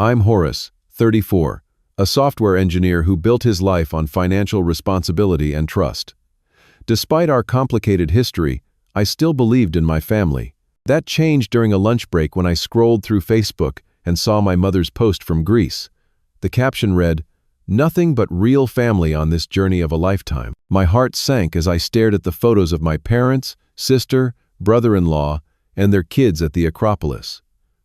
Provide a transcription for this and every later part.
I'm Horace, 34, a software engineer who built his life on financial responsibility and trust. Despite our complicated history, I still believed in my family. That changed during a lunch break when I scrolled through Facebook and saw my mother's post from Greece. The caption read, "Nothing but real family on this journey of a lifetime." My heart sank as I stared at the photos of my parents, sister, brother-in-law, and their kids at the Acropolis.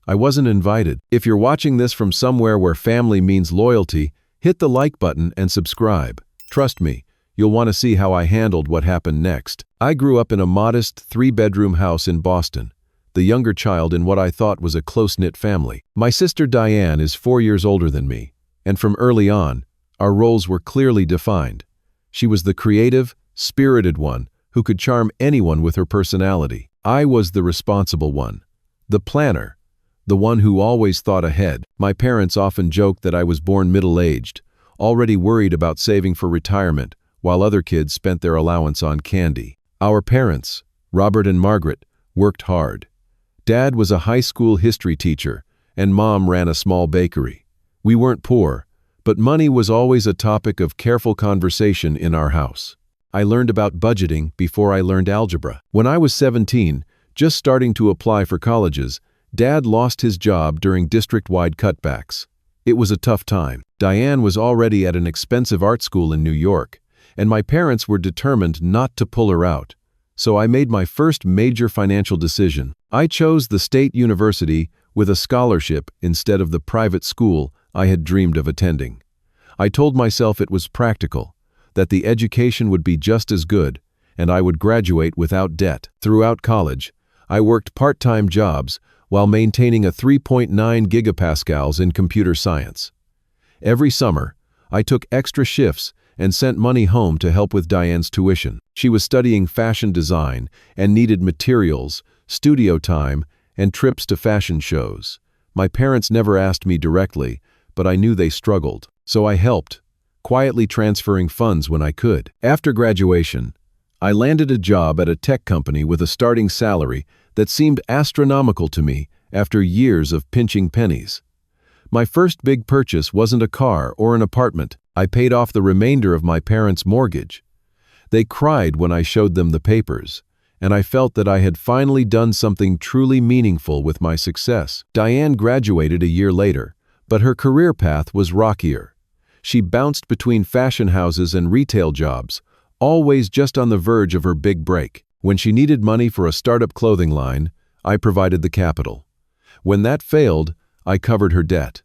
I wasn't invited. If you're watching this from somewhere where family means loyalty, hit the like button and subscribe. Trust me, you'll want to see how I handled what happened next. I grew up in a modest 3-bedroom house in Boston, the younger child in what I thought was a close-knit family. My sister Diane is 4 years older than me, and from early on, our roles were clearly defined. She was the creative, spirited one who could charm anyone with her personality. I was the responsible one, the planner, the one who always thought ahead. My parents often joked that I was born middle-aged, already worried about saving for retirement, while other kids spent their allowance on candy. Our parents, Robert and Margaret, worked hard. Dad was a high school history teacher, and Mom ran a small bakery. We weren't poor, but money was always a topic of careful conversation in our house. I learned about budgeting before I learned algebra. When I was 17, just starting to apply for colleges, Dad lost his job during district-wide cutbacks. It was a tough time. Diane was already at an expensive art school in New York, and my parents were determined not to pull her out. So I made my first major financial decision. I chose the state university with a scholarship instead of the private school I had dreamed of attending. I told myself it was practical, that the education would be just as good, and I would graduate without debt. Throughout college, I worked part-time jobs while maintaining a 3.9 gigapascals in computer science. Every summer, I took extra shifts and sent money home to help with Diane's tuition. She was studying fashion design and needed materials, studio time, and trips to fashion shows. My parents never asked me directly, but I knew they struggled, so I helped, quietly transferring funds when I could. After graduation, I landed a job at a tech company with a starting salary that seemed astronomical to me after years of pinching pennies. My first big purchase wasn't a car or an apartment. I paid off the remainder of my parents' mortgage. They cried when I showed them the papers, and I felt that I had finally done something truly meaningful with my success. Diane graduated a year later, but her career path was rockier. She bounced between fashion houses and retail jobs, always just on the verge of her big break. When she needed money for a startup clothing line, I provided the capital. When that failed, I covered her debt.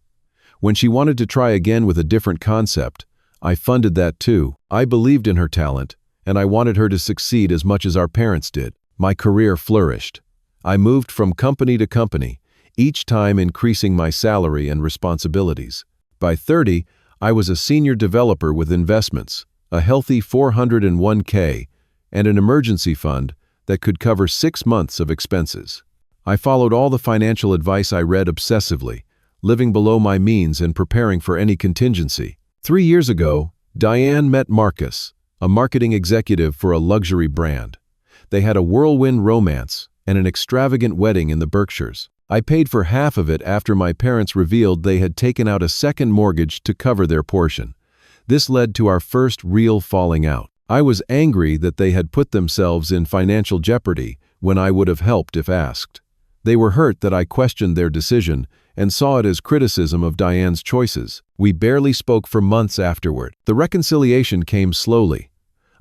When she wanted to try again with a different concept, I funded that too. I believed in her talent, and I wanted her to succeed as much as our parents did. My career flourished. I moved from company to company, each time increasing my salary and responsibilities. By 30, I was a senior developer with investments, a healthy 401k, and an emergency fund that could cover 6 months of expenses. I followed all the financial advice I read obsessively, living below my means and preparing for any contingency. 3 years ago, Diane met Marcus, a marketing executive for a luxury brand. They had a whirlwind romance and an extravagant wedding in the Berkshires. I paid for half of it after my parents revealed they had taken out a second mortgage to cover their portion. This led to our first real falling out. I was angry that they had put themselves in financial jeopardy when I would have helped if asked. They were hurt that I questioned their decision and saw it as criticism of Diane's choices. We barely spoke for months afterward. The reconciliation came slowly.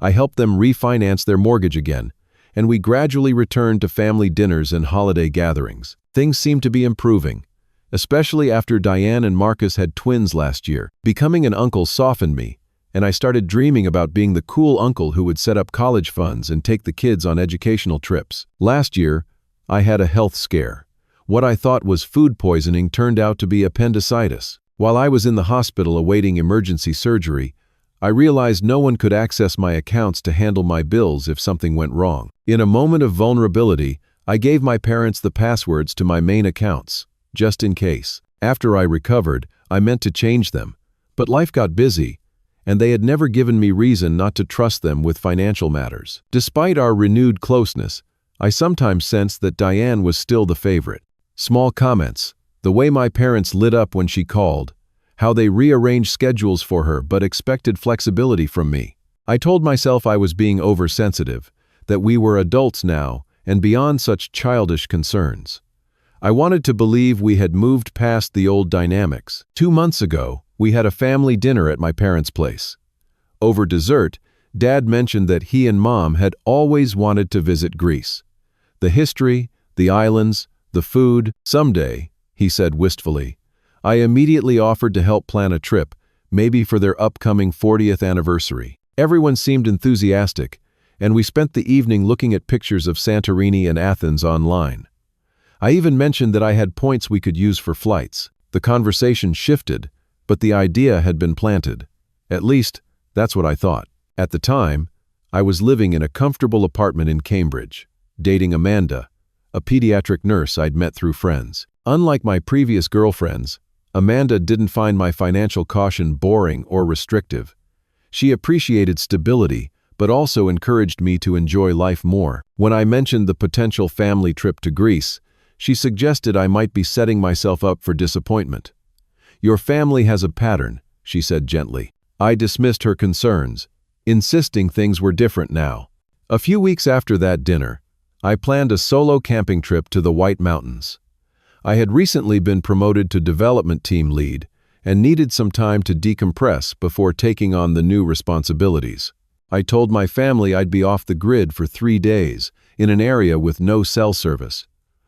I helped them refinance their mortgage again, and we gradually returned to family dinners and holiday gatherings. Things seemed to be improving, especially after Diane and Marcus had twins last year. Becoming an uncle softened me, and I started dreaming about being the cool uncle who would set up college funds and take the kids on educational trips. Last year, I had a health scare. What I thought was food poisoning turned out to be appendicitis. While I was in the hospital awaiting emergency surgery, I realized no one could access my accounts to handle my bills if something went wrong. In a moment of vulnerability, I gave my parents the passwords to my main accounts, just in case. After I recovered, I meant to change them, but life got busy, and they had never given me reason not to trust them with financial matters. Despite our renewed closeness, I sometimes sensed that Diane was still the favorite. Small comments, The way my parents lit up when she called, how they rearranged schedules for her but expected flexibility from me. I told myself I was being oversensitive, that we were adults now and beyond such childish concerns. I wanted to believe we had moved past the old dynamics. 2 months ago, we had a family dinner at my parents' place. Over dessert, Dad mentioned that he and Mom had always wanted to visit Greece. The history, the islands, the food. Someday, he said wistfully. I immediately offered to help plan a trip, maybe for their upcoming 40th anniversary. Everyone seemed enthusiastic, and we spent the evening looking at pictures of Santorini and Athens online. I even mentioned that I had points we could use for flights. The conversation shifted, but the idea had been planted. At least, that's what I thought. At the time, I was living in a comfortable apartment in Cambridge, dating Amanda, a pediatric nurse I'd met through friends. Unlike my previous girlfriends, Amanda didn't find my financial caution boring or restrictive. She appreciated stability, but also encouraged me to enjoy life more. When I mentioned the potential family trip to Greece, she suggested I might be setting myself up for disappointment. "Your family has a pattern," she said gently. I dismissed her concerns, insisting things were different now. A few weeks after that dinner, I planned a solo camping trip to the White Mountains. I had recently been promoted to development team lead and needed some time to decompress before taking on the new responsibilities. I told my family I'd be off the grid for 3 days, in an area with no cell service.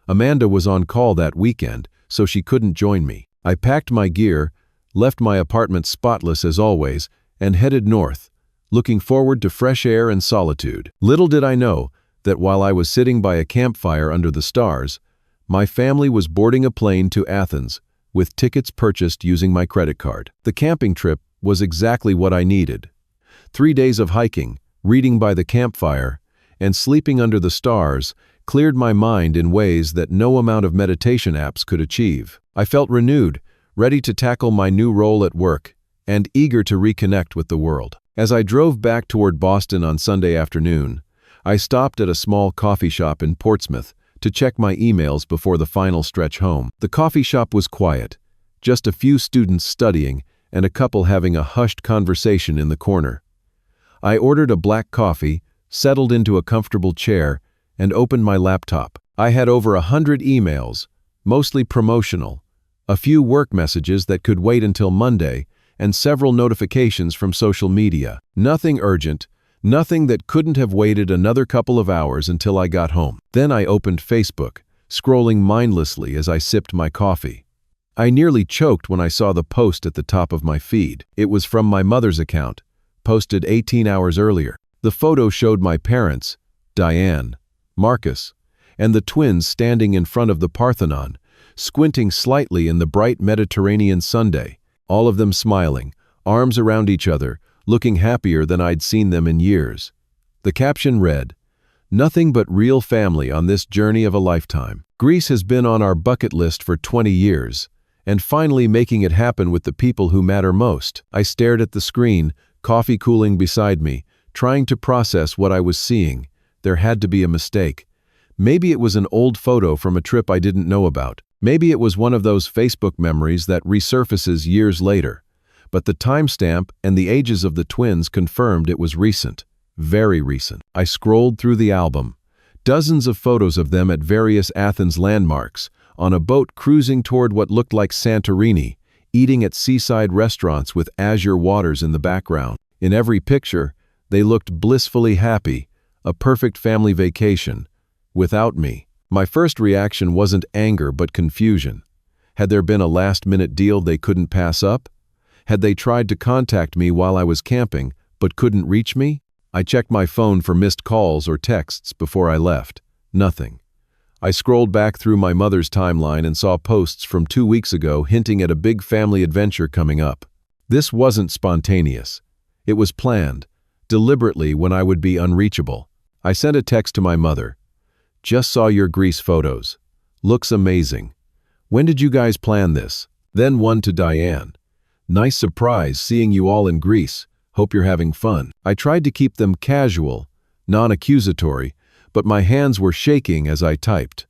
Amanda was on call that weekend, so she couldn't join me. I packed my gear, left my apartment spotless as always, and headed north, looking forward to fresh air and solitude. Little did I know that while I was sitting by a campfire under the stars, my family was boarding a plane to Athens, with tickets purchased using my credit card. The camping trip was exactly what I needed. 3 days of hiking, reading by the campfire, and sleeping under the stars cleared my mind in ways that no amount of meditation apps could achieve. I felt renewed, ready to tackle my new role at work, and eager to reconnect with the world. As I drove back toward Boston on Sunday afternoon, I stopped at a small coffee shop in Portsmouth to check my emails before the final stretch home. The coffee shop was quiet, just a few students studying and a couple having a hushed conversation in the corner. I ordered a black coffee, settled into a comfortable chair, and opened my laptop. I had over 100 emails, mostly promotional, a few work messages that could wait until Monday, and several notifications from social media. Nothing urgent, nothing that couldn't have waited another couple of hours until I got home. Then I opened Facebook, scrolling mindlessly as I sipped my coffee. I nearly choked when I saw the post at the top of my feed. It was from my mother's account, posted 18 hours earlier. The photo showed my parents, Diane, Marcus, and the twins standing in front of the Parthenon, squinting slightly in the bright Mediterranean Sunday, all of them smiling, arms around each other, looking happier than I'd seen them in years. The caption read, "Nothing but real family on this journey of a lifetime." Greece has been on our bucket list for 20 years, and finally making it happen with the people who matter most. I stared at the screen, coffee cooling beside me, trying to process what I was seeing. There had to be a mistake. Maybe it was an old photo from a trip I didn't know about. Maybe it was one of those Facebook memories that resurfaces years later. But the timestamp and the ages of the twins confirmed it was recent. Very recent. I scrolled through the album. Dozens of photos of them at various Athens landmarks, on a boat cruising toward what looked like Santorini, eating at seaside restaurants with azure waters in the background. In every picture, they looked blissfully happy, a perfect family vacation, without me. My first reaction wasn't anger but confusion. Had there been a last-minute deal they couldn't pass up? Had they tried to contact me while I was camping but couldn't reach me? I checked my phone for missed calls or texts before I left. Nothing. I scrolled back through my mother's timeline and saw posts from 2 weeks ago hinting at a big family adventure coming up. This wasn't spontaneous. It was planned, deliberately when I would be unreachable. I sent a text to my mother. "Just saw your Greece photos. Looks amazing. When did you guys plan this?" Then one to Diane. "Nice surprise seeing you all in Greece. Hope you're having fun." I tried to keep them casual, non-accusatory, but my hands were shaking as I typed.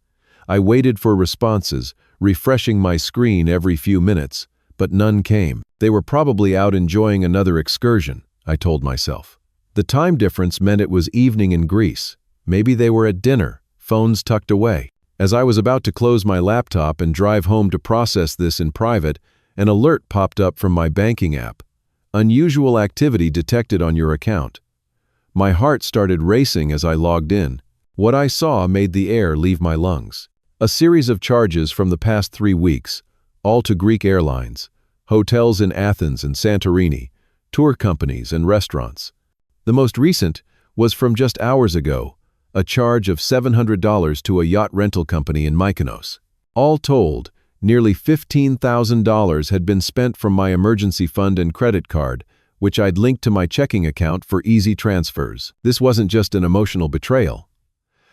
I waited for responses, refreshing my screen every few minutes, but none came. They were probably out enjoying another excursion, I told myself. The time difference meant it was evening in Greece. Maybe they were at dinner, phones tucked away. As I was about to close my laptop and drive home to process this in private, an alert popped up from my banking app. Unusual activity detected on your account. My heart started racing as I logged in. What I saw made the air leave my lungs. A series of charges from the past 3 weeks, all to Greek airlines, hotels in Athens and Santorini, tour companies and restaurants. The most recent was from just hours ago, a charge of $700 to a yacht rental company in Mykonos. All told, nearly $15,000 had been spent from my emergency fund and credit card, which I'd linked to my checking account for easy transfers. This wasn't just an emotional betrayal.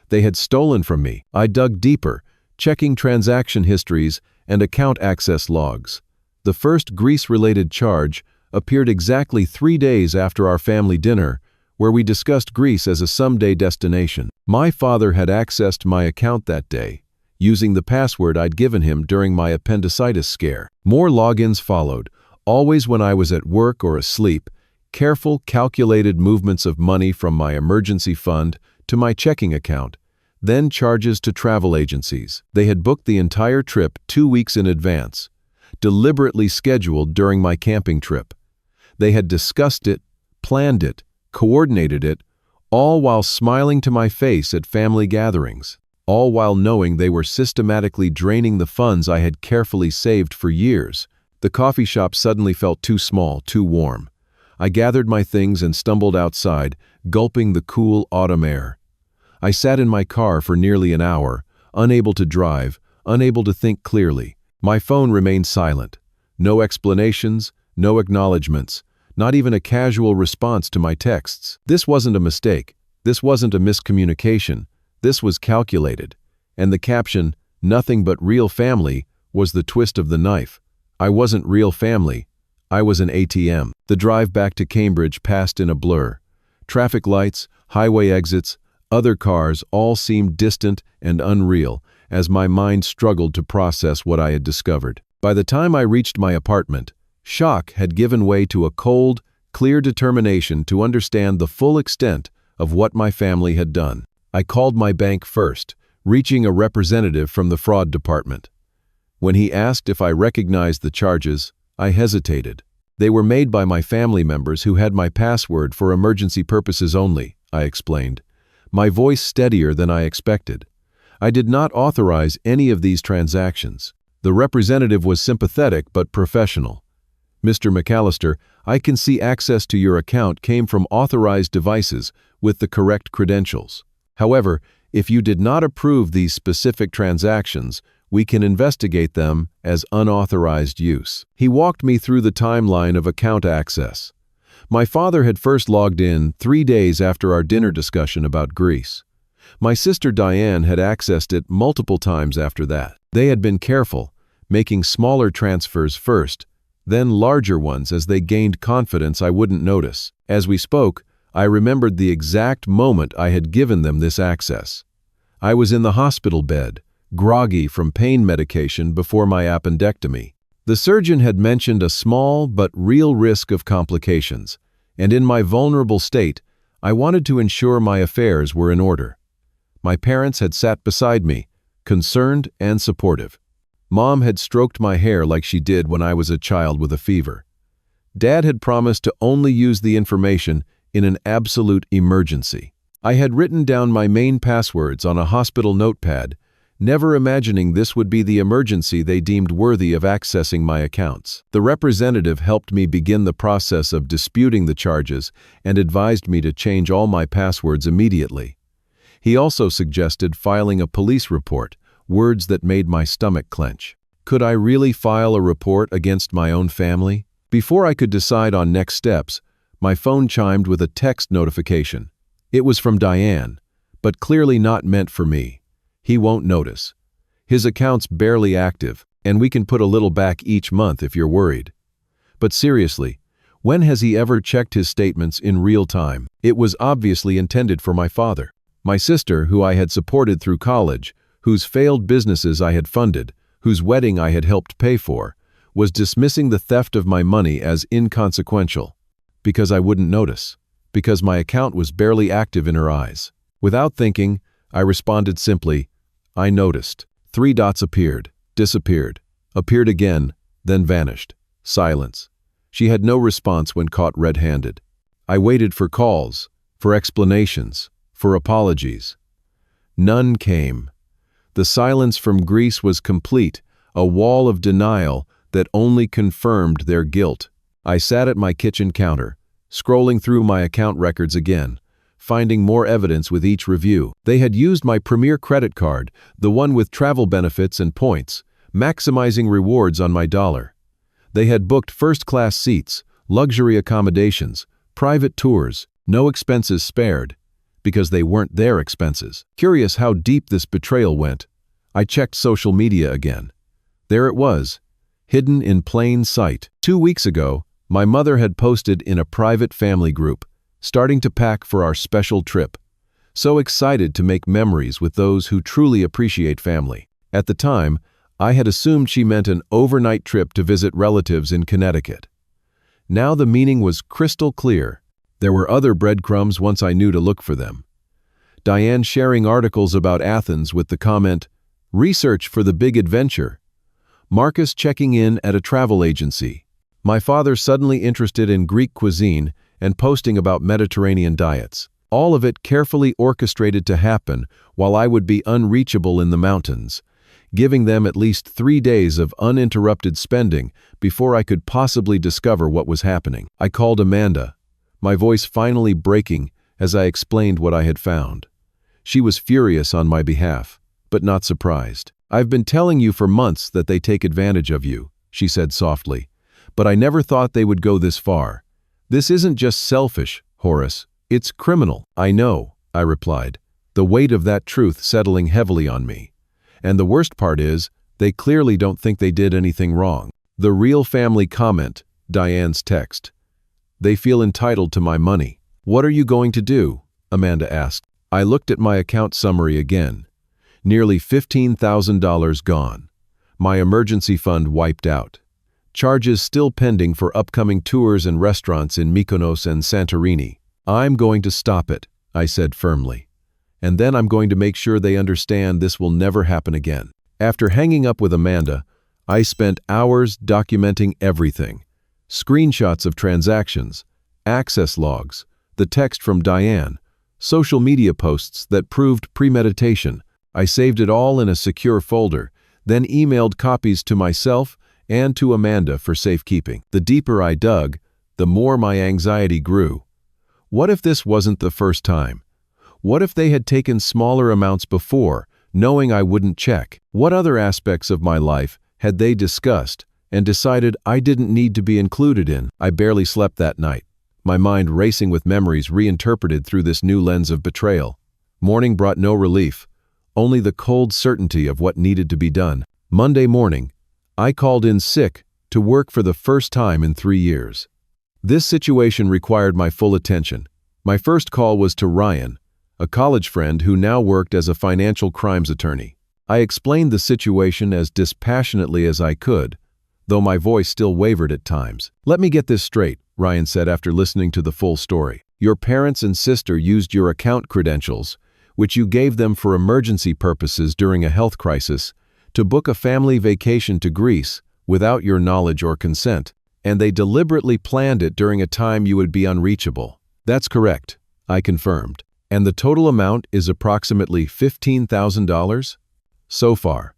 They had stolen from me. I dug deeper, checking transaction histories and account access logs. The first Greece-related charge appeared exactly 3 days after our family dinner, where we discussed Greece as a someday destination. My father had accessed my account that day, using the password I'd given him during my appendicitis scare. More logins followed, always when I was at work or asleep, careful, calculated movements of money from my emergency fund to my checking account, then charges to travel agencies. They had booked the entire trip 2 weeks in advance, deliberately scheduled during my camping trip. They had discussed it, planned it, coordinated it, all while smiling to my face at family gatherings, all while knowing they were systematically draining the funds I had carefully saved for years. The coffee shop suddenly felt too small, too warm. I gathered my things and stumbled outside, gulping the cool autumn air. I sat in my car for nearly an hour, unable to drive, unable to think clearly. My phone remained silent. No explanations, no acknowledgments, not even a casual response to my texts. This wasn't a mistake. This wasn't a miscommunication. This was calculated. And the caption, "Nothing but real family," was the twist of the knife. I wasn't real family. I was an ATM. The drive back to Cambridge passed in a blur. Traffic lights, highway exits, other cars all seemed distant and unreal as my mind struggled to process what I had discovered. By the time I reached my apartment, shock had given way to a cold, clear determination to understand the full extent of what my family had done. I called my bank first, reaching a representative from the fraud department. When he asked if I recognized the charges, I hesitated. They were made by my family members who had my password for emergency purposes only, I explained, my voice steadier than I expected. I did not authorize any of these transactions. The representative was sympathetic but professional. "Mr. McAllister, I can see access to your account came from authorized devices with the correct credentials. However, if you did not approve these specific transactions, we can investigate them as unauthorized use." He walked me through the timeline of account access. My father had first logged in 3 days after our dinner discussion about Greece. My sister Diane had accessed it multiple times after that. They had been careful, making smaller transfers first, then larger ones as they gained confidence I wouldn't notice. As we spoke, I remembered the exact moment I had given them this access. I was in the hospital bed, groggy from pain medication before my appendectomy. The surgeon had mentioned a small but real risk of complications, and in my vulnerable state, I wanted to ensure my affairs were in order. My parents had sat beside me, concerned and supportive. Mom had stroked my hair like she did when I was a child with a fever. Dad had promised to only use the information in an absolute emergency. I had written down my main passwords on a hospital notepad, never imagining this would be the emergency they deemed worthy of accessing my accounts. The representative helped me begin the process of disputing the charges and advised me to change all my passwords immediately. He also suggested filing a police report, words that made my stomach clench. Could I really file a report against my own family? Before I could decide on next steps, my phone chimed with a text notification. It was from Diane, but clearly not meant for me. He won't notice. His account's barely active, and we can put a little back each month if you're worried. But seriously, when has he ever checked his statements in real time? It was obviously intended for my father. My sister, who I had supported through college, whose failed businesses I had funded, whose wedding I had helped pay for, was dismissing the theft of my money as inconsequential. Because I wouldn't notice. Because my account was barely active in her eyes. Without thinking, I responded simply, "I noticed." 3 dots appeared, disappeared, appeared again, then vanished. Silence. She had no response when caught red-handed. I waited for calls, for explanations, for apologies. None came. The silence from Greece was complete, a wall of denial that only confirmed their guilt. I sat at my kitchen counter, scrolling through my account records again, finding more evidence with each review. They had used my premier credit card, the one with travel benefits and points, maximizing rewards on my dollar. They had booked first-class seats, luxury accommodations, private tours, no expenses spared, because they weren't their expenses. Curious how deep this betrayal went, I checked social media again. There it was, hidden in plain sight. 2 weeks ago, my mother had posted in a private family group, starting to pack for our special trip. So excited to make memories with those who truly appreciate family. At the time, I had assumed she meant an overnight trip to visit relatives in Connecticut. Now the meaning was crystal clear. There were other breadcrumbs once I knew to look for them. Diane sharing articles about Athens with the comment, "Research for the big adventure." Marcus checking in at a travel agency. My father suddenly interested in Greek cuisine and posting about Mediterranean diets. All of it carefully orchestrated to happen while I would be unreachable in the mountains, giving them at least 3 days of uninterrupted spending before I could possibly discover what was happening. I called Amanda, my voice finally breaking as I explained what I had found. She was furious on my behalf, but not surprised. "I've been telling you for months that they take advantage of you," she said softly, "but I never thought they would go this far. This isn't just selfish, Horace, it's criminal." "I know," I replied, the weight of that truth settling heavily on me. "And the worst part is, they clearly don't think they did anything wrong." The real family comment, Diane's text. "They feel entitled to my money." "What are you going to do?" Amanda asked. I looked at my account summary again. Nearly $15,000 gone. My emergency fund wiped out. Charges still pending for upcoming tours and restaurants in Mykonos and Santorini. "I'm going to stop it," I said firmly. "And then I'm going to make sure they understand this will never happen again." After hanging up with Amanda, I spent hours documenting everything. Screenshots of transactions, access logs, the text from Diane, social media posts that proved premeditation. I saved it all in a secure folder, then emailed copies to myself and to Amanda for safekeeping. The deeper I dug, the more my anxiety grew. What if this wasn't the first time? What if they had taken smaller amounts before, knowing I wouldn't check? What other aspects of my life had they discussed and decided I didn't need to be included in? I barely slept that night, my mind racing with memories reinterpreted through this new lens of betrayal. Morning brought no relief, only the cold certainty of what needed to be done. Monday morning, I called in sick to work for the first time in 3 years. This situation required my full attention. My first call was to Ryan, a college friend who now worked as a financial crimes attorney. I explained the situation as dispassionately as I could, though my voice still wavered at times. "Let me get this straight," Ryan said after listening to the full story. "Your parents and sister used your account credentials, which you gave them for emergency purposes during a health crisis, to book a family vacation to Greece without your knowledge or consent, and they deliberately planned it during a time you would be unreachable." "That's correct," I confirmed. "And the total amount is approximately $15,000? So far.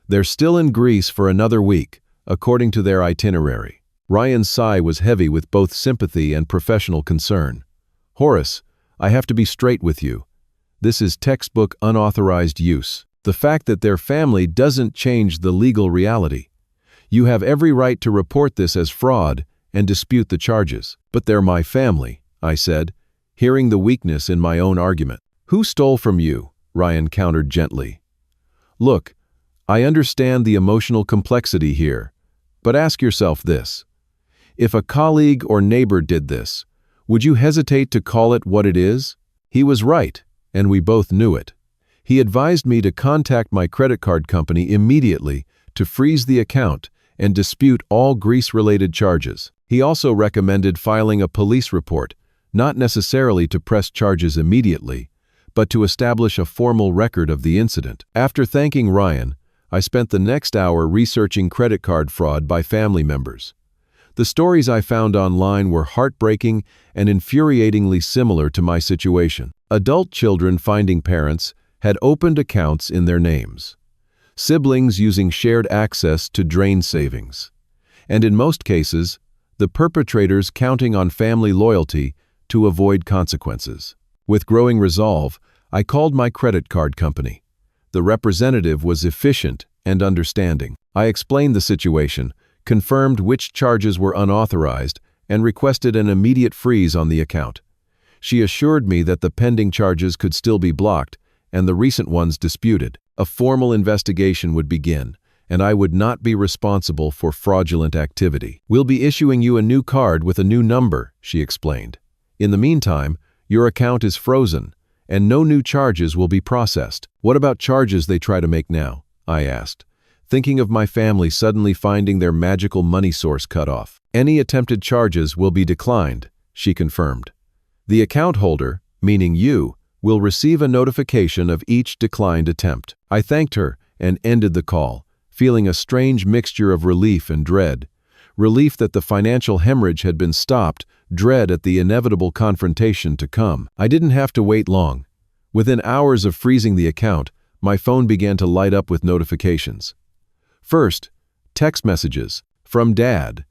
They're still in Greece for another week, according to their itinerary." Ryan's sigh was heavy with both sympathy and professional concern. "Horace, I have to be straight with you. This is textbook unauthorized use. The fact that their family doesn't change the legal reality. You have every right to report this as fraud and dispute the charges." "But they're my family," I said, hearing the weakness in my own argument. "Who stole from you?" Ryan countered gently. "Look, I understand the emotional complexity here, but ask yourself this. If a colleague or neighbor did this, would you hesitate to call it what it is?" He was right, and we both knew it. He advised me to contact my credit card company immediately to freeze the account and dispute all grease-related charges. He also recommended filing a police report, not necessarily to press charges immediately, but to establish a formal record of the incident. After thanking Ryan, I spent the next hour researching credit card fraud by family members. The stories I found online were heartbreaking and infuriatingly similar to my situation. Adult children finding parents had opened accounts in their names. Siblings using shared access to drain savings. And in most cases, the perpetrators counting on family loyalty to avoid consequences. With growing resolve, I called my credit card company. The representative was efficient and understanding. I explained the situation, confirmed which charges were unauthorized, and requested an immediate freeze on the account. She assured me that the pending charges could still be blocked and the recent ones disputed. A formal investigation would begin, and I would not be responsible for fraudulent activity. "We'll be issuing you a new card with a new number," she explained. "In the meantime, your account is frozen, and no new charges will be processed." "What about charges they try to make now?" I asked, thinking of my family suddenly finding their magical money source cut off. "Any attempted charges will be declined," she confirmed. "The account holder, meaning you, will receive a notification of each declined attempt." I thanked her and ended the call, feeling a strange mixture of relief and dread. Relief that the financial hemorrhage had been stopped, dread at the inevitable confrontation to come. I didn't have to wait long. Within hours of freezing the account, my phone began to light up with notifications. First, text messages from Dad.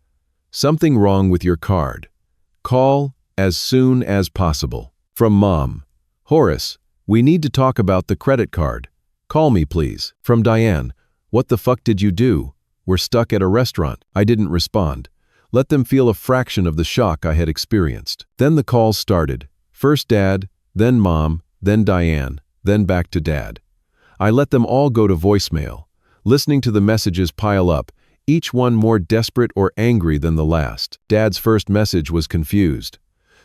"Something wrong with your card. Call as soon as possible." From Mom. "Horace, we need to talk about the credit card. Call me, please." From Diane. "What the fuck did you do? We're stuck at a restaurant." I didn't respond. Let them feel a fraction of the shock I had experienced. Then the calls started. First Dad, then Mom, then Diane, then back to Dad. I let them all go to voicemail, listening to the messages pile up, each one more desperate or angry than the last. Dad's first message was confused.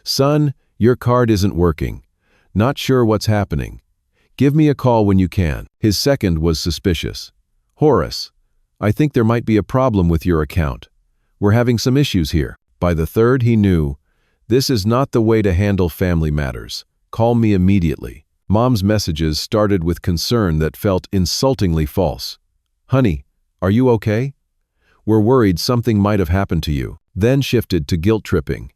"Son, your card isn't working. Not sure what's happening. Give me a call when you can." His second was suspicious. "Horace, I think there might be a problem with your account. We're having some issues here." By the third, he knew, "This is not the way to handle family matters. Call me immediately." Mom's messages started with concern that felt insultingly false. "Honey, are you okay? We're worried something might have happened to you." Then shifted to guilt-tripping.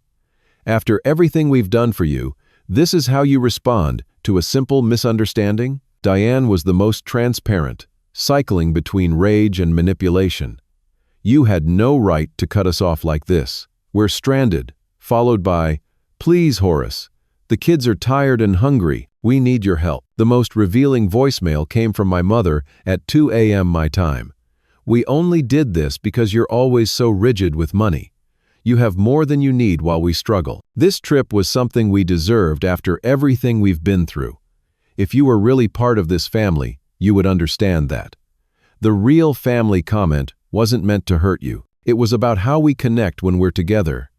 "After everything we've done for you, this is how you respond to a simple misunderstanding?" Diane was the most transparent, cycling between rage and manipulation. "You had no right to cut us off like this. We're stranded," followed by, "Please, Horace, the kids are tired and hungry. We need your help." The most revealing voicemail came from my mother at 2 a.m. my time. "We only did this because you're always so rigid with money. You have more than you need while we struggle. This trip was something we deserved after everything we've been through. If you were really part of this family, you would understand that. The real family comment wasn't meant to hurt you. It was about how we connect when we're together.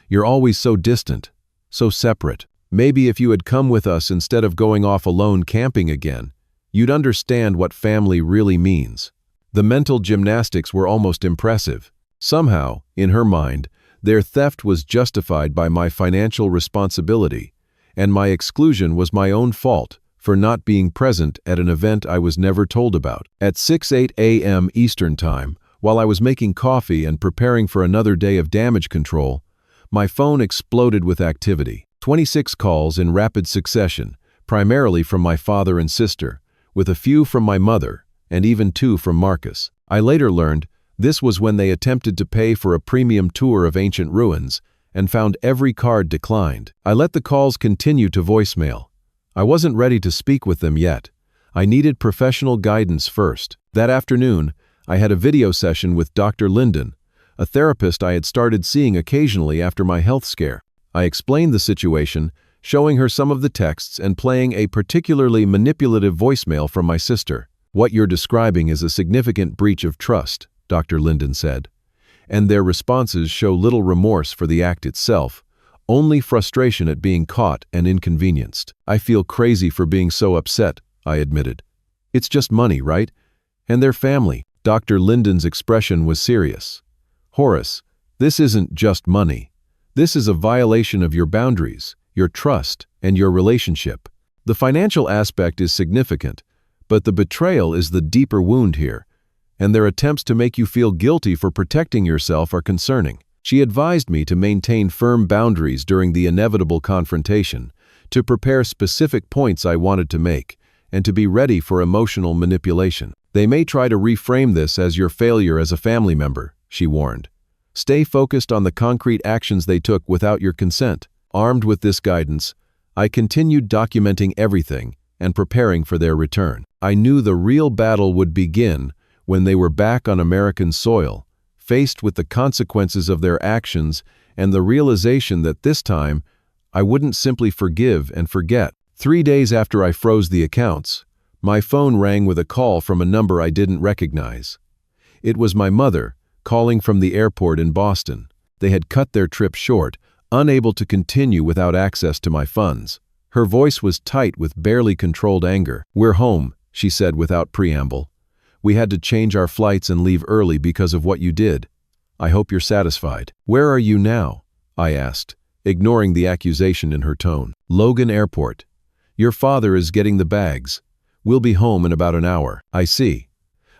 You're always so distant, so separate. Maybe if you had come with us instead of going off alone camping again, you'd understand what family really means." The mental gymnastics were almost impressive. Somehow, in her mind, their theft was justified by my financial responsibility, and my exclusion was my own fault for not being present at an event I was never told about. At 6:08 a.m. Eastern Time, while I was making coffee and preparing for another day of damage control, my phone exploded with activity. 26 calls in rapid succession, primarily from my father and sister, with a few from my mother, and even 2 from Marcus. I later learned this was when they attempted to pay for a premium tour of ancient ruins and found every card declined. I let the calls continue to voicemail. I wasn't ready to speak with them yet. I needed professional guidance first. That afternoon, I had a video session with Dr. Linden, a therapist I had started seeing occasionally after my health scare. I explained the situation, showing her some of the texts and playing a particularly manipulative voicemail from my sister. "What you're describing is a significant breach of trust," Dr. Linden said, "and their responses show little remorse for the act itself, only frustration at being caught and inconvenienced." "I feel crazy for being so upset," I admitted. "It's just money, right? And their family." Dr. Linden's expression was serious. "Horace, this isn't just money. This is a violation of your boundaries, your trust, and your relationship. The financial aspect is significant, but the betrayal is the deeper wound here, and their attempts to make you feel guilty for protecting yourself are concerning." She advised me to maintain firm boundaries during the inevitable confrontation, to prepare specific points I wanted to make, and to be ready for emotional manipulation. "They may try to reframe this as your failure as a family member," she warned. "Stay focused on the concrete actions they took without your consent." Armed with this guidance, I continued documenting everything and preparing for their return. I knew the real battle would begin when they were back on American soil, faced with the consequences of their actions and the realization that this time I wouldn't simply forgive and forget. 3 days after I froze the accounts, my phone rang with a call from a number I didn't recognize. It was my mother, calling from the airport in Boston. They had cut their trip short, unable to continue without access to my funds. Her voice was tight with barely controlled anger. "We're home," she said without preamble. "We had to change our flights and leave early because of what you did. I hope you're satisfied." "Where are you now?" I asked, ignoring the accusation in her tone. "Logan Airport. Your father is getting the bags. We'll be home in about an hour." "I see."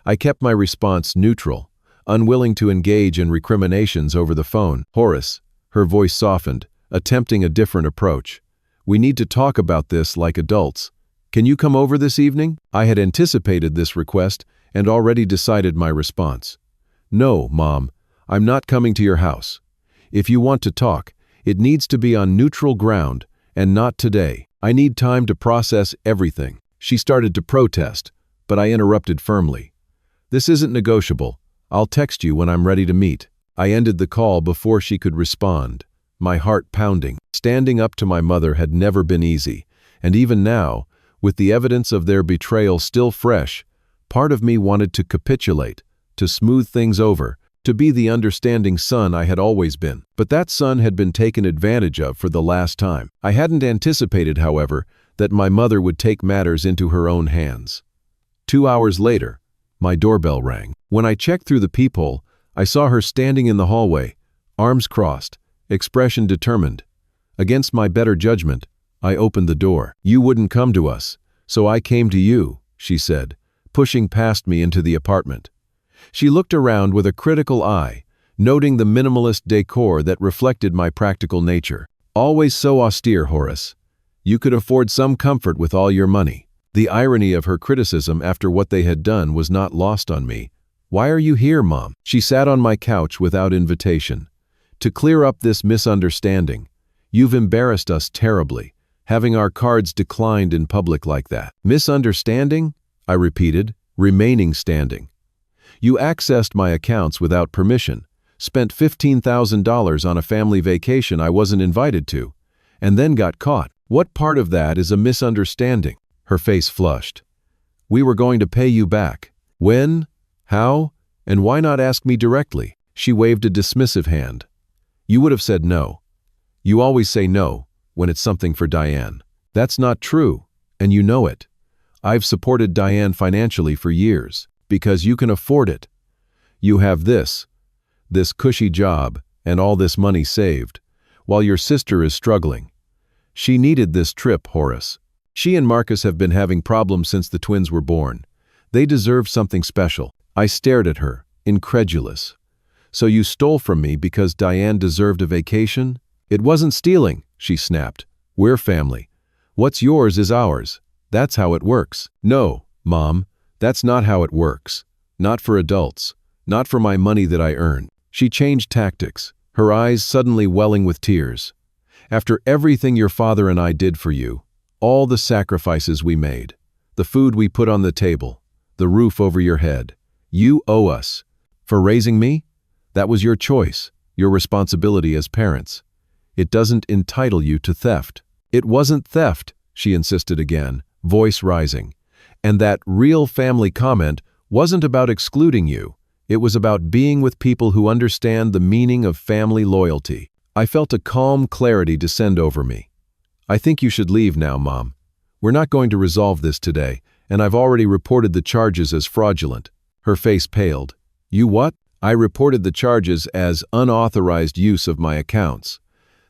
I kept my response neutral, unwilling to engage in recriminations over the phone. "Horace," her voice softened, attempting a different approach. "We need to talk about this like adults. Can you come over this evening?" I had anticipated this request and already decided my response. "No, Mom, I'm not coming to your house. If you want to talk, it needs to be on neutral ground, and not today. I need time to process everything." She started to protest, but I interrupted firmly. "This isn't negotiable. I'll text you when I'm ready to meet." I ended the call before she could respond, my heart pounding. Standing up to my mother had never been easy, and even now, with the evidence of their betrayal still fresh, part of me wanted to capitulate, to smooth things over, to be the understanding son I had always been. But that son had been taken advantage of for the last time. I hadn't anticipated, however, that my mother would take matters into her own hands. 2 hours later, my doorbell rang. When I checked through the peephole, I saw her standing in the hallway, arms crossed, expression determined. Against my better judgment, I opened the door. "You wouldn't come to us, so I came to you," she said, pushing past me into the apartment. She looked around with a critical eye, noting the minimalist decor that reflected my practical nature. "Always so austere, Horace. You could afford some comfort with all your money." The irony of her criticism after what they had done was not lost on me. "Why are you here, Mom?" She sat on my couch without invitation. "To clear up this misunderstanding. You've embarrassed us terribly, having our cards declined in public like that." "Misunderstanding?" I repeated, remaining standing. "You accessed my accounts without permission, spent $15,000 on a family vacation I wasn't invited to, and then got caught. What part of that is a misunderstanding?" Her face flushed. "We were going to pay you back. When? How? And why not ask me directly?" She waved a dismissive hand. "You would have said no. You always say no when it's something for Diane." "That's not true, and you know it. I've supported Diane financially for years, because you can afford it. You have this cushy job, and all this money saved, while your sister is struggling. She needed this trip, Horace. She and Marcus have been having problems since the twins were born. They deserve something special." I stared at her, incredulous. "So you stole from me because Diane deserved a vacation?" "It wasn't stealing," she snapped. "We're family. What's yours is ours. That's how it works." "No, Mom, that's not how it works. Not for adults. Not for my money that I earn." She changed tactics, her eyes suddenly welling with tears. "After everything your father and I did for you, all the sacrifices we made, the food we put on the table, the roof over your head, you owe us. For raising me? That was your choice, your responsibility as parents. It doesn't entitle you to theft." "It wasn't theft," she insisted again, voice rising. "And that real family comment wasn't about excluding you. It was about being with people who understand the meaning of family loyalty." I felt a calm clarity descend over me. "I think you should leave now, Mom. We're not going to resolve this today, and I've already reported the charges as fraudulent." Her face paled. You what? I reported the charges as unauthorized use of my accounts.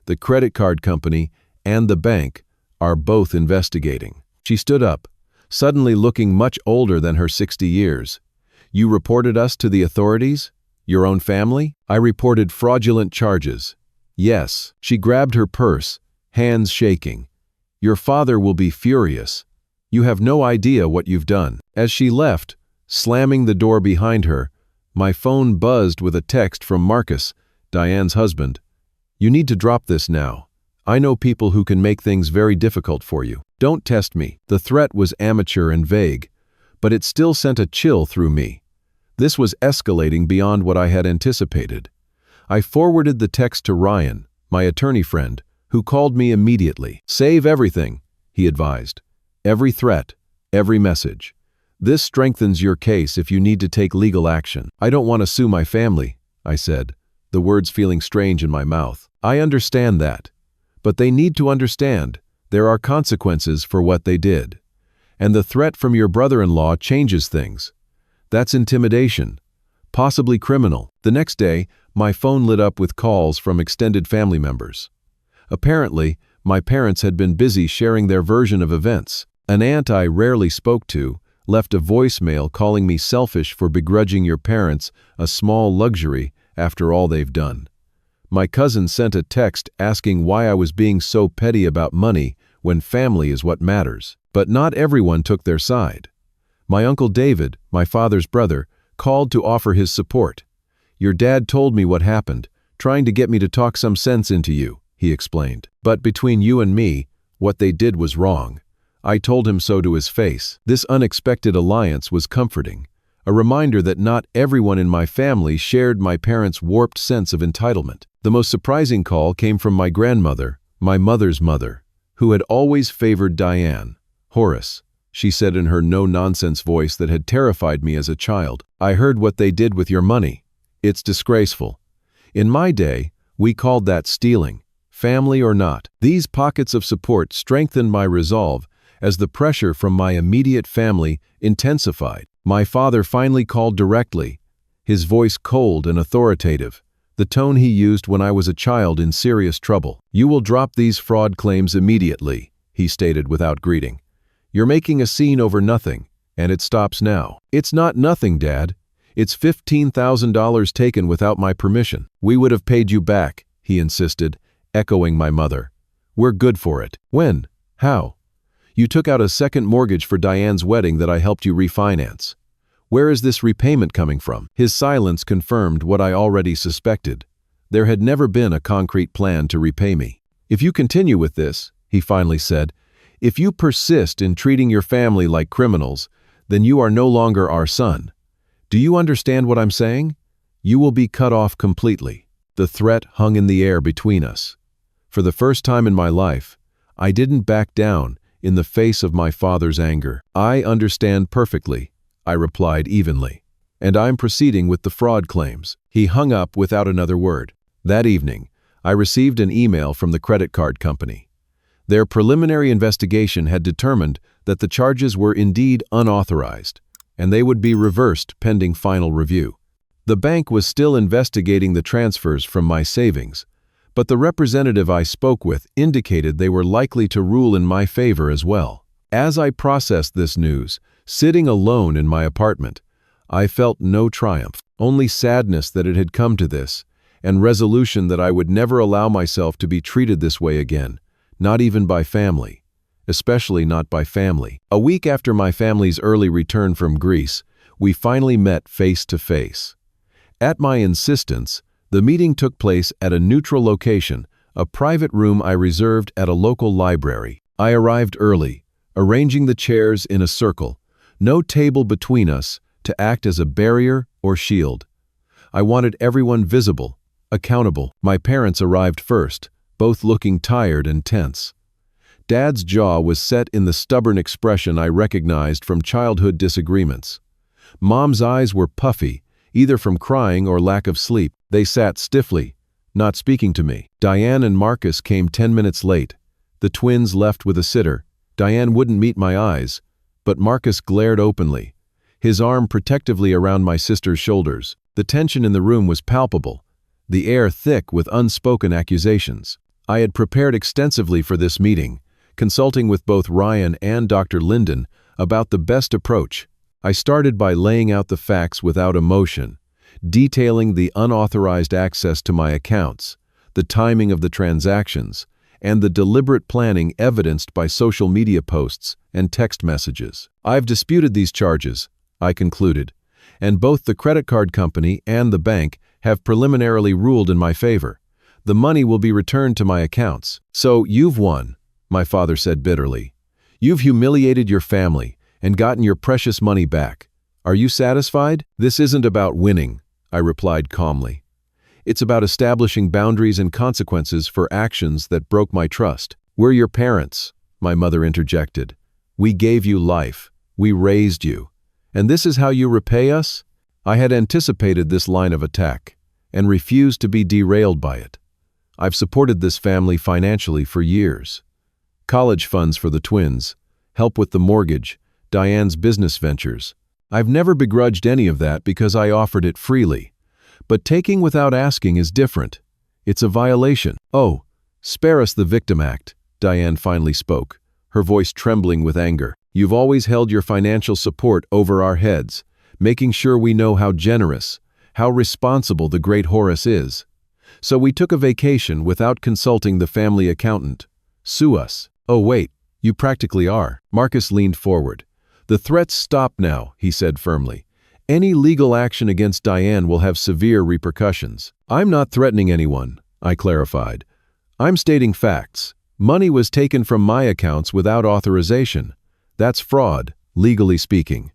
The credit card company and the bank are both investigating. She stood up, suddenly looking much older than her 60 years. You reported us to the authorities? Your own family? I reported fraudulent charges. Yes. She grabbed her purse, hands shaking. Your father will be furious. You have no idea what you've done. As she left, slamming the door behind her, my phone buzzed with a text from Marcus, Diane's husband. You need to drop this now. I know people who can make things very difficult for you. Don't test me. The threat was amateur and vague, but it still sent a chill through me. This was escalating beyond what I had anticipated. I forwarded the text to Ryan, my attorney friend, who called me immediately. Save everything, he advised. Every threat, every message. This strengthens your case if you need to take legal action. I don't want to sue my family, I said, the words feeling strange in my mouth. I understand that. But they need to understand there are consequences for what they did. And the threat from your brother-in-law changes things. That's intimidation, possibly criminal. The next day, my phone lit up with calls from extended family members. Apparently, my parents had been busy sharing their version of events. An aunt I rarely spoke to left a voicemail calling me selfish for begrudging your parents a small luxury after all they've done. My cousin sent a text asking why I was being so petty about money when family is what matters. But not everyone took their side. My Uncle David, my father's brother, called to offer his support. Your dad told me what happened, trying to get me to talk some sense into you, he explained. But between you and me, what they did was wrong. I told him so to his face. This unexpected alliance was comforting, a reminder that not everyone in my family shared my parents' warped sense of entitlement. The most surprising call came from my grandmother, my mother's mother, who had always favored Diane. Horace, she said in her no-nonsense voice that had terrified me as a child. I heard what they did with your money. It's disgraceful. In my day, we called that stealing, family or not. These pockets of support strengthened my resolve as the pressure from my immediate family intensified. My father finally called directly, his voice cold and authoritative, the tone he used when I was a child in serious trouble. You will drop these fraud claims immediately, he stated without greeting. You're making a scene over nothing, and it stops now. It's not nothing, Dad. It's $15,000 taken without my permission. We would have paid you back, he insisted, echoing my mother. We're good for it. When? How? You took out a second mortgage for Diane's wedding that I helped you refinance. Where is this repayment coming from? His silence confirmed what I already suspected. There had never been a concrete plan to repay me. If you continue with this, he finally said, if you persist in treating your family like criminals, then you are no longer our son. Do you understand what I'm saying? You will be cut off completely. The threat hung in the air between us. For the first time in my life, I didn't back down in the face of my father's anger. I understand perfectly, I replied evenly, and I'm proceeding with the fraud claims. He hung up without another word. That evening, I received an email from the credit card company. Their preliminary investigation had determined that the charges were indeed unauthorized, and they would be reversed pending final review. The bank was still investigating the transfers from my savings, but the representative I spoke with indicated they were likely to rule in my favor as well. As I processed this news, sitting alone in my apartment, I felt no triumph, only sadness that it had come to this, and resolution that I would never allow myself to be treated this way again, not even by family, especially not by family. A week after my family's early return from Greece, we finally met face to face. At my insistence, the meeting took place at a neutral location, a private room I reserved at a local library. I arrived early, arranging the chairs in a circle, no table between us to act as a barrier or shield. I wanted everyone visible, accountable. My parents arrived first, both looking tired and tense. Dad's jaw was set in the stubborn expression I recognized from childhood disagreements. Mom's eyes were puffy, either from crying or lack of sleep. They sat stiffly, not speaking to me. Diane and Marcus came 10 minutes late. The twins left with a sitter. Diane wouldn't meet my eyes, but Marcus glared openly, his arm protectively around my sister's shoulders. The tension in the room was palpable, the air thick with unspoken accusations. I had prepared extensively for this meeting, consulting with both Ryan and Dr. Linden about the best approach. I started by laying out the facts without emotion, detailing the unauthorized access to my accounts, the timing of the transactions, and the deliberate planning evidenced by social media posts and text messages. I've disputed these charges, I concluded, and both the credit card company and the bank have preliminarily ruled in my favor. The money will be returned to my accounts. So you've won, my father said bitterly. You've humiliated your family and gotten your precious money back. Are you satisfied? This isn't about winning, I replied calmly. It's about establishing boundaries and consequences for actions that broke my trust. We're your parents, my mother interjected. We gave you life. We raised you. And this is how you repay us? I had anticipated this line of attack and refused to be derailed by it. I've supported this family financially for years. College funds for the twins, help with the mortgage, Diane's business ventures. I've never begrudged any of that because I offered it freely. But taking without asking is different. It's a violation. Oh, spare us the victim act, Diane finally spoke, her voice trembling with anger. You've always held your financial support over our heads, making sure we know how generous, how responsible the great Horace is. So we took a vacation without consulting the family accountant. Sue us. Oh wait, you practically are. Marcus leaned forward. The threats stop now, he said firmly. Any legal action against Diane will have severe repercussions. I'm not threatening anyone, I clarified. I'm stating facts. Money was taken from my accounts without authorization. That's fraud, legally speaking.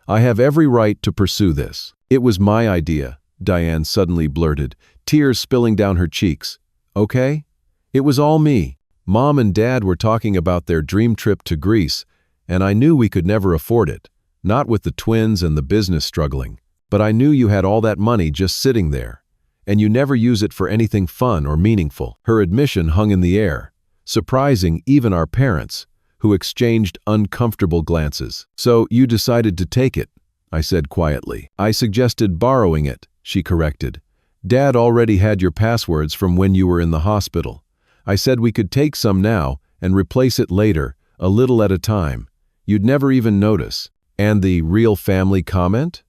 I have every right to pursue this. It was my idea, Diane suddenly blurted, tears spilling down her cheeks. Okay? It was all me. Mom and Dad were talking about their dream trip to Greece, and I knew we could never afford it, not with the twins and the business struggling. But I knew you had all that money just sitting there, and you never use it for anything fun or meaningful. Her admission hung in the air, surprising even our parents, who exchanged uncomfortable glances. So you decided to take it, I said quietly. I suggested borrowing it, she corrected. Dad already had your passwords from when you were in the hospital. I said we could take some now and replace it later, a little at a time. You'd never even notice. And the real family comment?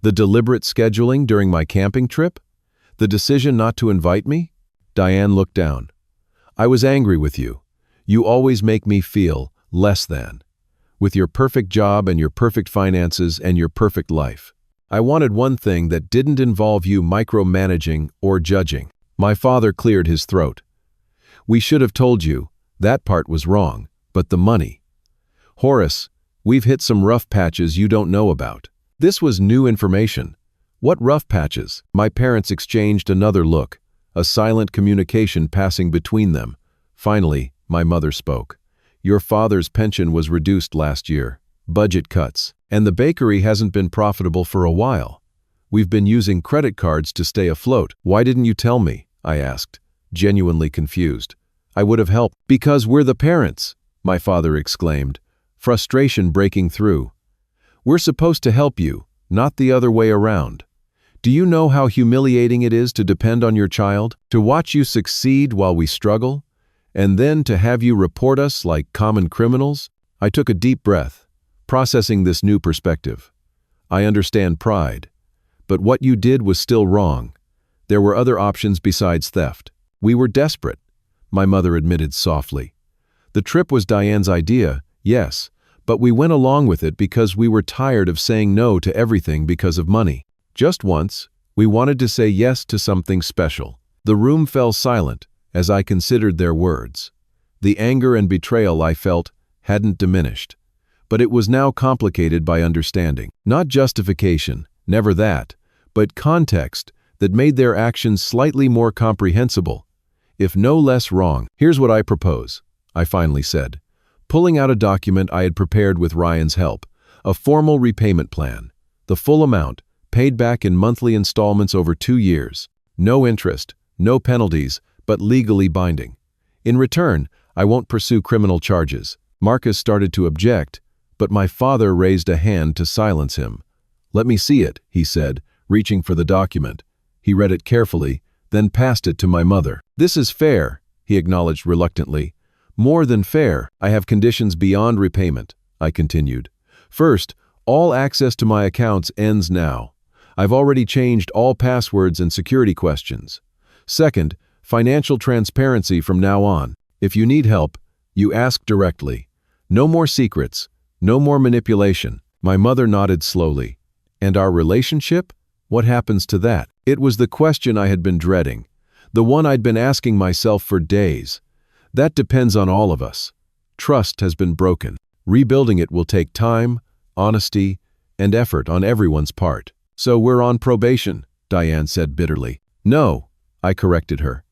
The deliberate scheduling during my camping trip? The decision not to invite me? Diane looked down. I was angry with you. You always make me feel less than. With your perfect job and your perfect finances and your perfect life. I wanted one thing that didn't involve you micromanaging or judging. My father cleared his throat. We should have told you. That part was wrong. But the money. Horace, we've hit some rough patches you don't know about. This was new information. What rough patches? My parents exchanged another look, a silent communication passing between them. Finally, my mother spoke. Your father's pension was reduced last year. Budget cuts. And the bakery hasn't been profitable for a while. We've been using credit cards to stay afloat. Why didn't you tell me? I asked, genuinely confused. I would have helped. Because we're the parents, my father exclaimed, frustration breaking through. We're supposed to help you, not the other way around. Do you know how humiliating it is to depend on your child? To watch you succeed while we struggle? And then to have you report us like common criminals? I took a deep breath, processing this new perspective. I understand pride, but what you did was still wrong. There were other options besides theft. We were desperate, my mother admitted softly. The trip was Diane's idea, yes, but we went along with it because we were tired of saying no to everything because of money. Just once, we wanted to say yes to something special. The room fell silent as I considered their words. The anger and betrayal I felt hadn't diminished, but it was now complicated by understanding. Not justification, never that, but context that made their actions slightly more comprehensible, if no less wrong. Here's what I propose, I finally said, pulling out a document I had prepared with Ryan's help, a formal repayment plan, the full amount, paid back in monthly installments over 2 years. No interest, no penalties, but legally binding. In return, I won't pursue criminal charges. Marcus started to object, but my father raised a hand to silence him. "Let me see it," he said, reaching for the document. He read it carefully, then passed it to my mother. "This is fair," he acknowledged reluctantly. "More than fair. I have conditions beyond repayment," I continued. "First, all access to my accounts ends now. I've already changed all passwords and security questions. Second, financial transparency from now on. If you need help, you ask directly. No more secrets, no more manipulation." My mother nodded slowly. "And our relationship? What happens to that?" It was the question I had been dreading, the one I'd been asking myself for days. That depends on all of us. Trust has been broken. Rebuilding it will take time, honesty, and effort on everyone's part. "So we're on probation," Diane said bitterly. "No," I corrected her.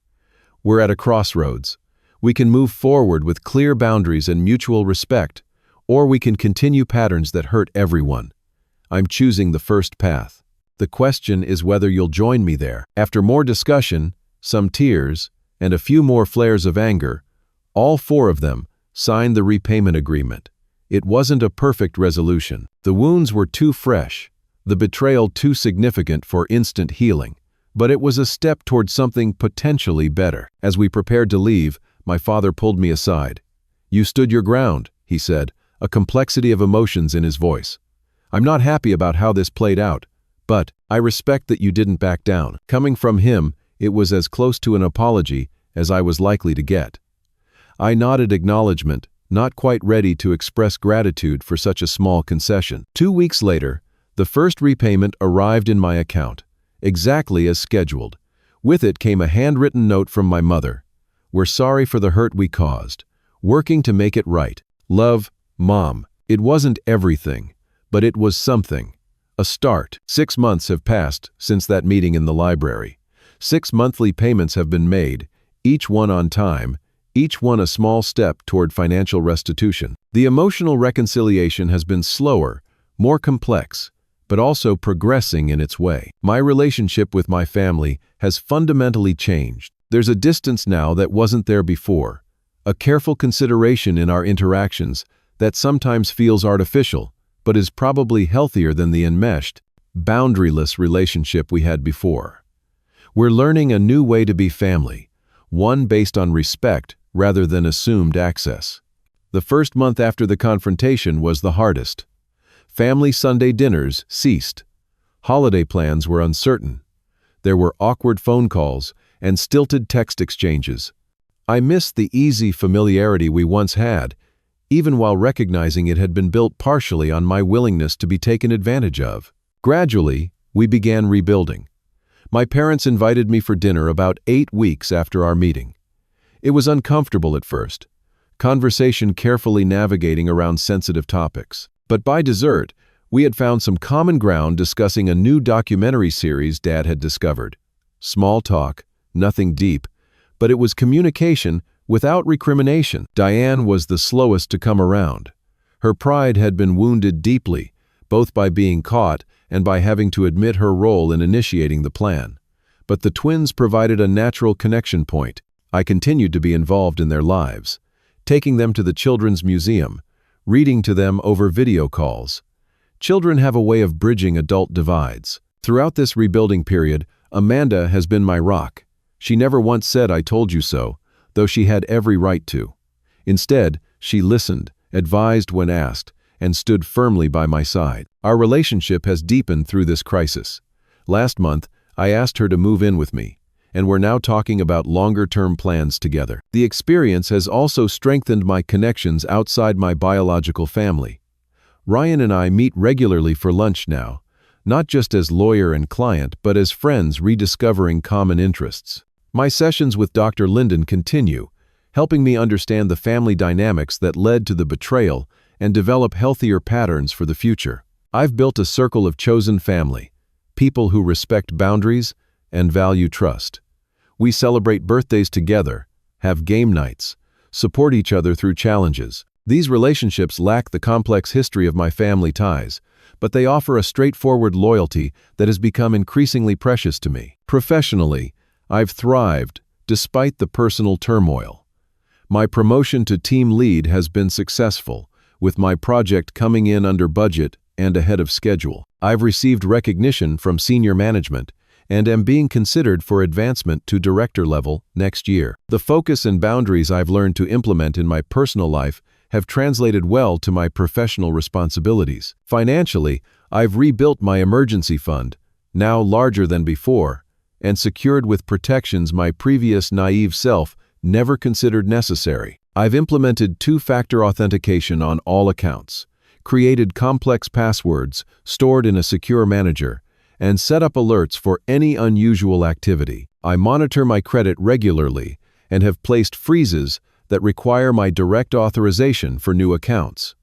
"We're at a crossroads. We can move forward with clear boundaries and mutual respect, or we can continue patterns that hurt everyone. I'm choosing the first path. The question is whether you'll join me there." After more discussion, some tears, and a few more flares of anger, all four of them signed the repayment agreement. It wasn't a perfect resolution. The wounds were too fresh, the betrayal too significant for instant healing, but it was a step toward something potentially better. As we prepared to leave, my father pulled me aside. "You stood your ground," he said, a complexity of emotions in his voice. "I'm not happy about how this played out, but I respect that you didn't back down." Coming from him, it was as close to an apology as I was likely to get. I nodded acknowledgement, not quite ready to express gratitude for such a small concession. 2 weeks later, the first repayment arrived in my account, exactly as scheduled. With it came a handwritten note from my mother. "We're sorry for the hurt we caused. Working to make it right. Love, Mom." It wasn't everything, but it was something. A start. 6 months have passed since that meeting in the library. 6 monthly payments have been made, each one on time, each one a small step toward financial restitution. The emotional reconciliation has been slower, more complex, but also progressing in its way. My relationship with my family has fundamentally changed. There's a distance now that wasn't there before, a careful consideration in our interactions that sometimes feels artificial, but is probably healthier than the enmeshed, boundaryless relationship we had before. We're learning a new way to be family, one based on respect rather than assumed access. The first month after the confrontation was the hardest. Family Sunday dinners ceased. Holiday plans were uncertain. There were awkward phone calls and stilted text exchanges. I missed the easy familiarity we once had, even while recognizing it had been built partially on my willingness to be taken advantage of. Gradually, we began rebuilding. My parents invited me for dinner about 8 weeks after our meeting. It was uncomfortable at first, conversation carefully navigating around sensitive topics. But by dessert, we had found some common ground discussing a new documentary series Dad had discovered. Small talk, nothing deep, but it was communication without recrimination. Diane was the slowest to come around. Her pride had been wounded deeply, both by being caught and by having to admit her role in initiating the plan. But the twins provided a natural connection point. I continued to be involved in their lives, taking them to the Children's Museum, reading to them over video calls. Children have a way of bridging adult divides. Throughout this rebuilding period, Amanda has been my rock. She never once said, "I told you so," though she had every right to. Instead, she listened, advised when asked, and stood firmly by my side. Our relationship has deepened through this crisis. Last month, I asked her to move in with me, and we're now talking about longer-term plans together. The experience has also strengthened my connections outside my biological family. Ryan and I meet regularly for lunch now, not just as lawyer and client, but as friends rediscovering common interests. My sessions with Dr. Linden continue, helping me understand the family dynamics that led to the betrayal and develop healthier patterns for the future. I've built a circle of chosen family, people who respect boundaries and value trust. We celebrate birthdays together, have game nights, support each other through challenges. These relationships lack the complex history of my family ties, but they offer a straightforward loyalty that has become increasingly precious to me. Professionally, I've thrived despite the personal turmoil. My promotion to team lead has been successful, with my project coming in under budget and ahead of schedule. I've received recognition from senior management and am being considered for advancement to director level next year. The focus and boundaries I've learned to implement in my personal life have translated well to my professional responsibilities. Financially, I've rebuilt my emergency fund, now larger than before, and secured with protections my previous naive self never considered necessary. I've implemented two-factor authentication on all accounts, created complex passwords stored in a secure manager, and set up alerts for any unusual activity. I monitor my credit regularly and have placed freezes that require my direct authorization for new accounts.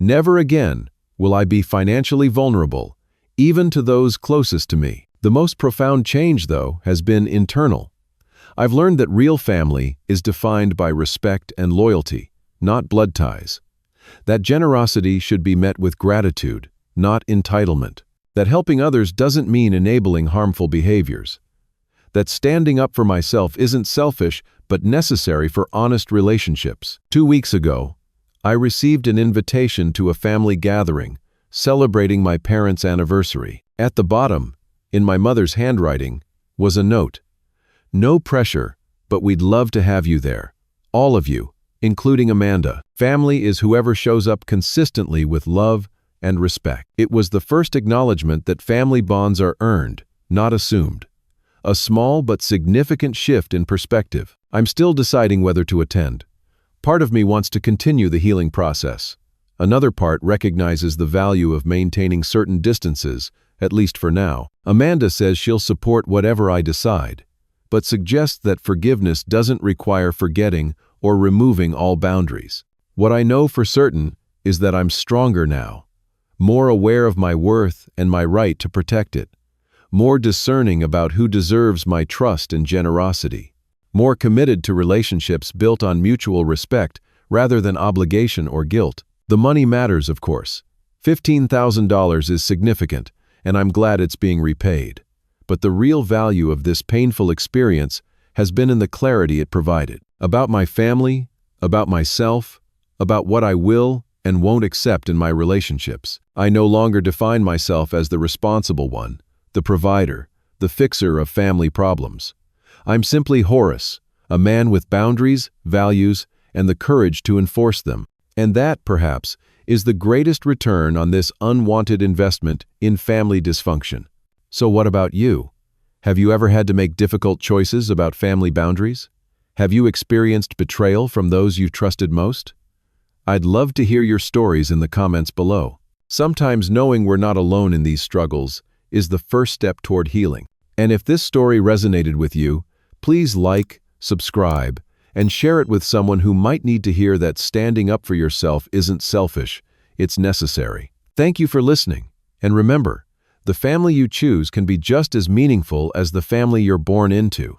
Never again will I be financially vulnerable, even to those closest to me. The most profound change, though, has been internal. I've learned that real family is defined by respect and loyalty, not blood ties. That generosity should be met with gratitude, not entitlement. That helping others doesn't mean enabling harmful behaviors. That standing up for myself isn't selfish, but necessary for honest relationships. 2 weeks ago, I received an invitation to a family gathering, celebrating my parents' anniversary. At the bottom, in my mother's handwriting, was a note. No pressure, but we'd love to have you there. All of you, including Amanda. Family is whoever shows up consistently with love and respect. It was the first acknowledgement that family bonds are earned, not assumed. A small but significant shift in perspective. I'm still deciding whether to attend. Part of me wants to continue the healing process. Another part recognizes the value of maintaining certain distances, at least for now. Amanda says she'll support whatever I decide, but suggests that forgiveness doesn't require forgetting or removing all boundaries. What I know for certain is that I'm stronger now, more aware of my worth and my right to protect it, more discerning about who deserves my trust and generosity, more committed to relationships built on mutual respect rather than obligation or guilt. The money matters, of course. $15,000 is significant, and I'm glad it's being repaid. But the real value of this painful experience has been in the clarity it provided. About my family, about myself, about what I will and won't accept in my relationships. I no longer define myself as the responsible one, the provider, the fixer of family problems. I'm simply Horace, a man with boundaries, values, and the courage to enforce them. And that, perhaps, is the greatest return on this unwanted investment in family dysfunction. So what about you? Have you ever had to make difficult choices about family boundaries? Have you experienced betrayal from those you trusted most? I'd love to hear your stories in the comments below. Sometimes knowing we're not alone in these struggles is the first step toward healing. And if this story resonated with you, please like, subscribe, and share it with someone who might need to hear that standing up for yourself isn't selfish, it's necessary. Thank you for listening, and remember, the family you choose can be just as meaningful as the family you're born into.